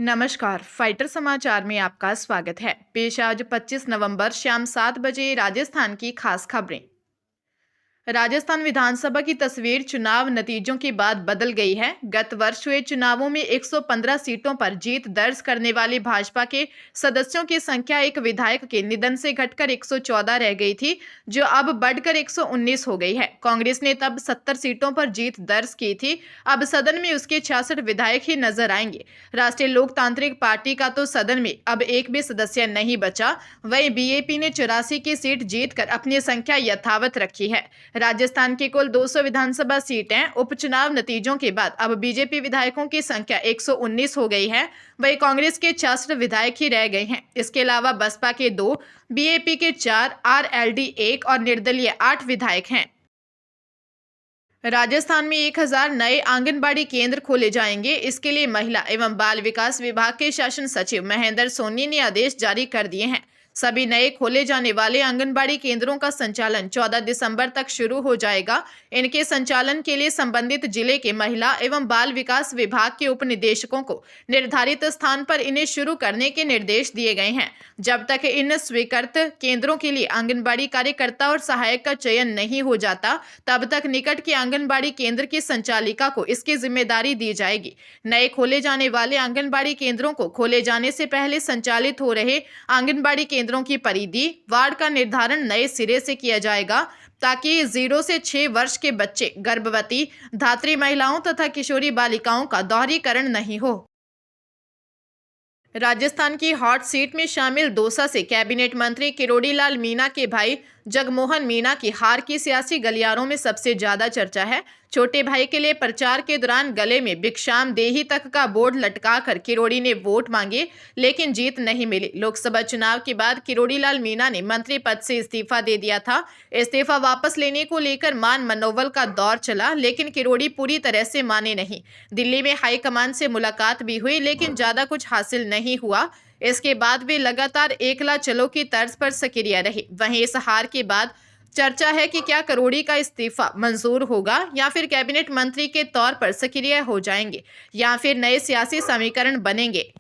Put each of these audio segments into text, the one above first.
नमस्कार, फाइटर समाचार में आपका स्वागत है। पेश आज 25 नवंबर शाम 7 बजे राजस्थान की खास खबरें। राजस्थान विधानसभा की तस्वीर चुनाव नतीजों के बाद बदल गई है। गत वर्ष हुए चुनावों में 115 सीटों पर जीत दर्ज करने वाली भाजपा के सदस्यों की संख्या एक विधायक के निधन से घटकर 114 रह गई थी, जो अब बढ़कर 119 हो गई है। कांग्रेस ने तब 70 सीटों पर जीत दर्ज की थी। अब सदन में उसके 66 विधायक ही नजर आएंगे। राष्ट्रीय लोकतांत्रिक पार्टी का तो सदन में अब एक भी सदस्य नहीं बचा। वहीं बीएपी ने 84 की सीट जीतकर अपनी संख्या यथावत रखी है। राजस्थान की कुल 200 विधानसभा सीटें उपचुनाव नतीजों के बाद अब बीजेपी विधायकों की संख्या 119 हो गई है। वहीं कांग्रेस के 66 विधायक ही रह गए हैं। इसके अलावा बसपा के 2, बीएपी के 4, आरएलडी 1 और निर्दलीय 8 विधायक हैं। राजस्थान में 1000 नए आंगनबाड़ी केंद्र खोले जाएंगे। इसके लिए महिला एवं बाल विकास विभाग के शासन सचिव महेंद्र सोनी ने आदेश जारी कर दिए हैं। सभी नए खोले जाने वाले आंगनबाड़ी केंद्रों का संचालन 14 दिसंबर तक शुरू हो जाएगा। इनके संचालन के लिए संबंधित जिले के महिला एवं बाल विकास विभाग के उप निदेशकों को निर्धारित स्थान पर इन्हें शुरू करने के निर्देश दिए गए हैं। जब तक इन स्वीकृत केंद्रों के लिए आंगनबाड़ी कार्यकर्ता और सहायक का चयन नहीं हो जाता, तब तक निकट के आंगनबाड़ी केंद्र की संचालिका को इसकी जिम्मेदारी दी जाएगी। नए खोले जाने वाले आंगनबाड़ी केंद्रों को खोले जाने से पहले संचालित हो रहे आंगनबाड़ी केंद्रों की परिधि, वार्ड का निर्धारण नए सिरे से किया जाएगा, ताकि 0 से 6 वर्ष के बच्चे, गर्भवती, धात्री महिलाओं तथा किशोरी बालिकाओं का दोहरीकरण नहीं हो। राजस्थान की हॉट सीट में शामिल दौसा से कैबिनेट मंत्री किरोड़ी लाल मीणा के भाई जगमोहन मीणा की हार की सियासी गलियारों में सबसे ज्यादा चर्चा है। छोटे भाई के लिए प्रचार के दौरान गले में भिक्षाम देही तक का बोर्ड लटकाकर किरोड़ी ने वोट मांगे, लेकिन जीत नहीं मिली। लोकसभा चुनाव के बाद किरोड़ी लाल मीणा ने मंत्री पद से इस्तीफा दे दिया था। इस्तीफा वापस लेने को लेकर मान मनोबल का दौर चला, लेकिन किरोड़ी पूरी तरह से माने नहीं। दिल्ली में हाईकमान से मुलाकात भी हुई, लेकिन ज्यादा कुछ हासिल नहीं हुआ। इसके बाद वे लगातार एकला चलो की तर्ज पर सक्रिय रहे। वहीं इस हार के बाद चर्चा है कि क्या किरोड़ी का इस्तीफा मंजूर होगा या फिर कैबिनेट मंत्री के तौर पर सक्रिय हो जाएंगे या फिर नए सियासी समीकरण बनेंगे।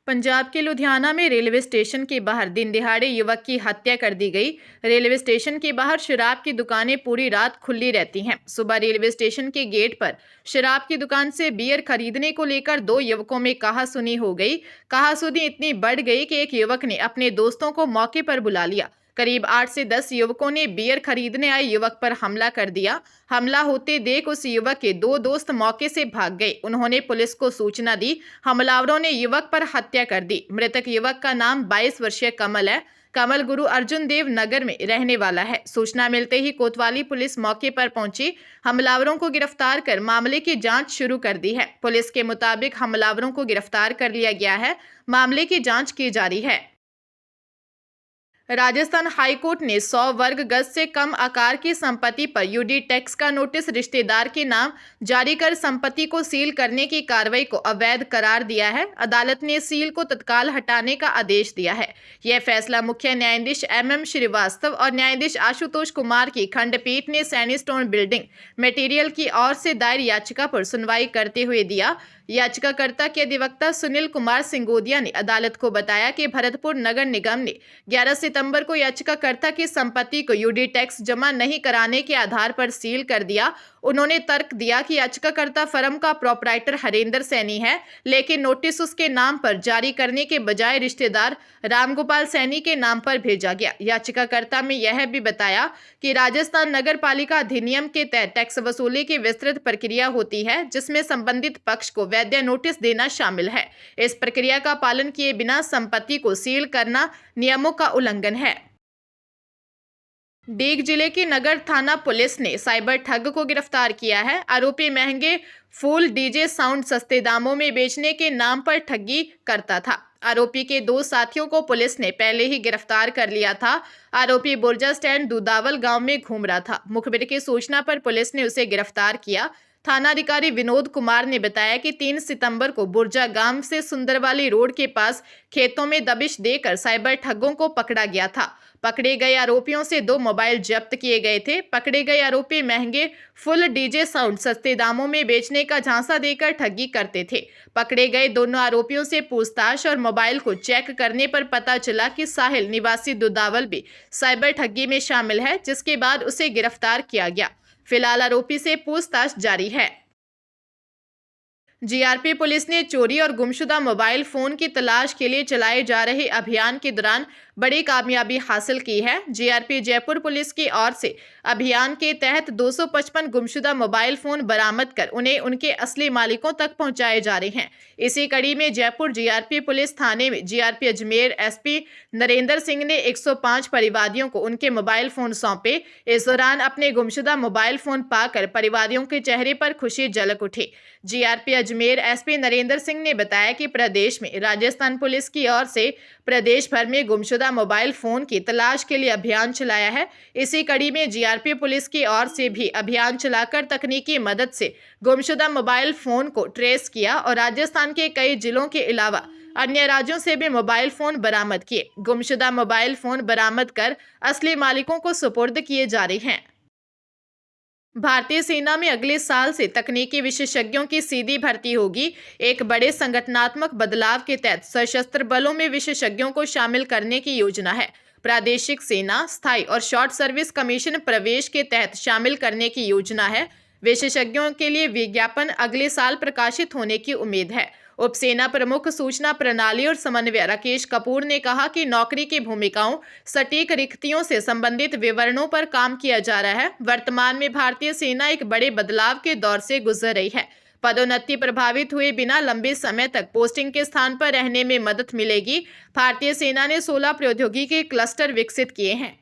पंजाब के लुधियाना में रेलवे स्टेशन के बाहर दिन दिहाड़े युवक की हत्या कर दी गई। रेलवे स्टेशन के बाहर शराब की दुकानें पूरी रात खुली रहती हैं। सुबह रेलवे स्टेशन के गेट पर शराब की दुकान से बियर खरीदने को लेकर 2 युवकों में कहासुनी हो गई। कहासुनी इतनी बढ़ गई कि एक युवक ने अपने दोस्तों को मौके पर बुला लिया। करीब 8 से 10 युवकों ने बियर खरीदने आए युवक पर हमला कर दिया। हमला होते देख उस युवक के 2 दोस्त मौके से भाग गए। उन्होंने पुलिस को सूचना दी। हमलावरों ने युवक पर हत्या कर दी। मृतक युवक का नाम 22 वर्षीय कमल है। कमल गुरु अर्जुन देव नगर में रहने वाला है। सूचना मिलते ही कोतवाली पुलिस मौके पर पहुंची। हमलावरों को गिरफ्तार कर मामले की जांच शुरू कर दी है। पुलिस के मुताबिक हमलावरों को गिरफ्तार कर लिया गया है। मामले की जांच की जा रही है। राजस्थान हाईकोर्ट ने 100 वर्ग गज से कम आकार की संपत्ति पर यूडी टैक्स का नोटिस रिश्तेदार के नाम जारी कर संपत्ति को सील करने की कार्रवाई को अवैध करार दिया है। अदालत ने सील को तत्काल हटाने का आदेश दिया है। यह फैसला मुख्य न्यायाधीश MM श्रीवास्तव और न्यायाधीश आशुतोष कुमार की खंडपीठ ने सैनी स्टोन बिल्डिंग मटेरियल की ओर से दायर याचिका पर सुनवाई करते हुए दिया। याचिकाकर्ता के अधिवक्ता सुनील कुमार सिंगोदिया ने अदालत को बताया कि भरतपुर नगर निगम ने 11 सितंबर को याचिकाकर्ता की संपत्ति को यूडी टैक्स जमा नहीं कराने के आधार पर सील कर दिया। उन्होंने तर्क दिया कि याचिकाकर्ता फर्म का प्रोपराइटर हरेंद्र सैनी है, लेकिन नोटिस उसके नाम पर जारी करने के बजाय रिश्तेदार रामगोपाल सैनी के नाम पर भेजा गया। याचिकाकर्ता में यह भी बताया कि राजस्थान नगर पालिका अधिनियम के तहत टैक्स वसूली की विस्तृत प्रक्रिया होती है, जिसमें संबंधित पक्ष को वैध नोटिस देना शामिल है। इस प्रक्रिया का पालन किए बिना संपत्ति को सील करना नियमों का उल्लंघन है। डीग जिले की नगर थाना पुलिस ने साइबर ठग को गिरफ्तार किया है। आरोपी महंगे फुल डीजे साउंड सस्ते दामों में बेचने के नाम पर ठगी करता था। आरोपी के 2 साथियों को पुलिस ने पहले ही गिरफ्तार कर लिया था। आरोपी बुर्जा स्टैंड दुदावल गांव में घूम रहा था। मुखबिर की सूचना पर पुलिस ने उसे गिरफ्तार किया। थानाधिकारी विनोद कुमार ने बताया कि 3 सितंबर को बुर्जा गांव से सुंदरवाली रोड के पास खेतों में दबिश देकर साइबर ठगों को पकड़ा गया था। पकड़े गए आरोपियों से 2 मोबाइल जब्त किए गए थे। पकड़े गए आरोपी महंगे फुल डीजे साउंड सस्ते दामों में बेचने का झांसा देकर ठगी करते थे। पकड़े गए दोनों आरोपियों से पूछताछ और मोबाइल को चेक करने पर पता चला कि साहिल निवासी दुदावल भी साइबर ठगी में शामिल है, जिसके बाद उसे गिरफ्तार किया गया। फिलहाल आरोपी से पूछताछ जारी है। जीआरपी पुलिस ने चोरी और गुमशुदा मोबाइल फोन की तलाश के लिए चलाए जा रहे अभियान के दौरान बड़ी कामयाबी हासिल की है। जीआरपी जयपुर पुलिस की ओर से अभियान के तहत 255 गुमशुदा मोबाइल फोन बरामद कर उन्हें उनके असली मालिकों तक पहुंचाए जा रहे हैं। इसी कड़ी में जयपुर जीआरपी पुलिस थाने में जीआरपी अजमेर एसपी नरेंद्र सिंह ने 105 परिवादियों को उनके मोबाइल फोन सौंपे। इस दौरान अपने गुमशुदा मोबाइल फोन पाकर परिवादियों के चेहरे पर खुशी झलक उठी। जीआरपी अजमेर एसपी नरेंद्र सिंह ने बताया कि प्रदेश में राजस्थान पुलिस की ओर से प्रदेश भर में गुमशुदा मोबाइल फोन की तलाश के लिए अभियान चलाया है। इसी कड़ी में जीआरपी पुलिस की ओर से भी अभियान चलाकर तकनीकी मदद से गुमशुदा मोबाइल फोन को ट्रेस किया और राजस्थान के कई जिलों के अलावा अन्य राज्यों से भी मोबाइल फोन बरामद किए। गुमशुदा मोबाइल फोन बरामद कर असली मालिकों को सुपुर्द किए जा रहे हैं। भारतीय सेना में अगले साल से तकनीकी विशेषज्ञों की सीधी भर्ती होगी। एक बड़े संगठनात्मक बदलाव के तहत सशस्त्र बलों में विशेषज्ञों को शामिल करने की योजना है। प्रादेशिक सेना, स्थायी और शॉर्ट सर्विस कमीशन प्रवेश के तहत शामिल करने की योजना है। विशेषज्ञों के लिए विज्ञापन अगले साल प्रकाशित होने की उम्मीद है। उपसेना प्रमुख सूचना प्रणाली और समन्वय राकेश कपूर ने कहा कि नौकरी की भूमिकाओं, सटीक रिक्तियों से संबंधित विवरणों पर काम किया जा रहा है। वर्तमान में भारतीय सेना एक बड़े बदलाव के दौर से गुजर रही है। पदोन्नति प्रभावित हुए बिना लंबे समय तक पोस्टिंग के स्थान पर रहने में मदद मिलेगी। भारतीय सेना ने 16 प्रौद्योगिकी क्लस्टर विकसित किए हैं।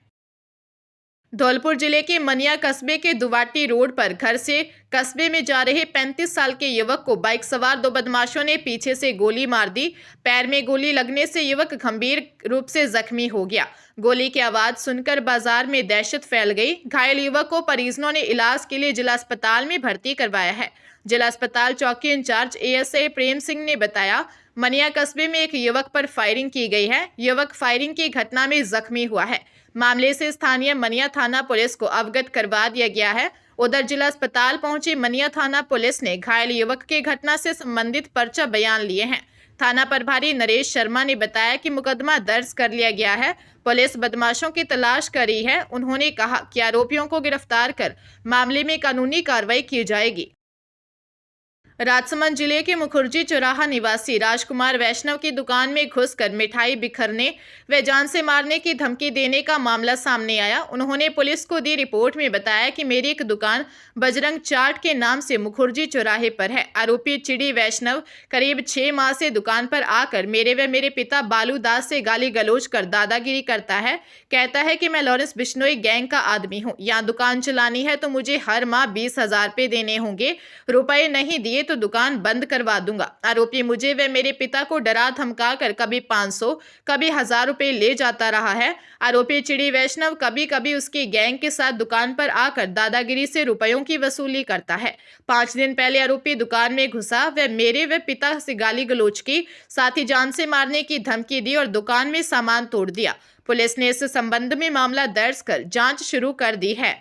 धौलपुर जिले के मनिया कस्बे के दुवाटी रोड पर घर से कस्बे में जा रहे 35 साल के युवक को बाइक सवार 2 बदमाशों ने पीछे से गोली मार दी। पैर में गोली लगने से युवक गंभीर रूप से जख्मी हो गया। गोली की आवाज सुनकर बाजार में दहशत फैल गई। घायल युवक को परिजनों ने इलाज के लिए जिला अस्पताल में भर्ती करवाया है। जिला अस्पताल चौकी इंचार्ज एएसआई प्रेम सिंह ने बताया, मनिया कस्बे में एक युवक पर फायरिंग की गई है। युवक फायरिंग की घटना में जख्मी हुआ है। मामले से स्थानीय मनिया थाना पुलिस को अवगत करवा दिया गया है। उधर जिला अस्पताल पहुंची मनिया थाना पुलिस ने घायल युवक के घटना से संबंधित पर्चा बयान लिए हैं। थाना प्रभारी नरेश शर्मा ने बताया कि मुकदमा दर्ज कर लिया गया है। पुलिस बदमाशों की तलाश कर रही है। उन्होंने कहा कि आरोपियों को गिरफ्तार कर मामले में कानूनी कार्रवाई की जाएगी। राजसमंद जिले के मुखर्जी चौराहा निवासी राजकुमार वैष्णव की दुकान में घुसकर मिठाई बिखरने व जान से मारने की धमकी देने का मामला सामने आया। उन्होंने पुलिस को दी रिपोर्ट में बताया कि मेरी एक दुकान बजरंग चाट के नाम से मुखर्जी चौराहे पर है। आरोपी चिड़ी वैष्णव करीब 6 माह से दुकान पर आकर मेरे व मेरे पिता बालू दास से गाली गलौज कर दादागिरी करता है। कहता है कि मैं लॉरेंस बिश्नोई गैंग का आदमी हूँ, यहाँ दुकान चलानी है तो मुझे हर माह 20,000 रुपये देने होंगे, रुपए नहीं दिए तो दुकान बंद करवा दूंगा। आरोपी मुझे व मेरे पिता को डरा धमका कर कभी 500 कभी 1000 रुपए ले जाता रहा है। आरोपी चिड़ी वैष्णव कभी कभी उसकी गैंग के साथ दुकान पर आकर दादागिरी से रुपयों की वसूली करता है। 5 दिन पहले आरोपी दुकान में घुसा व मेरे व पिता से गाली गलौज की, साथ ही जान से मारने की धमकी दी और दुकान में सामान तोड़ दिया। पुलिस ने इस संबंध में मामला दर्ज कर जांच शुरू कर दी है।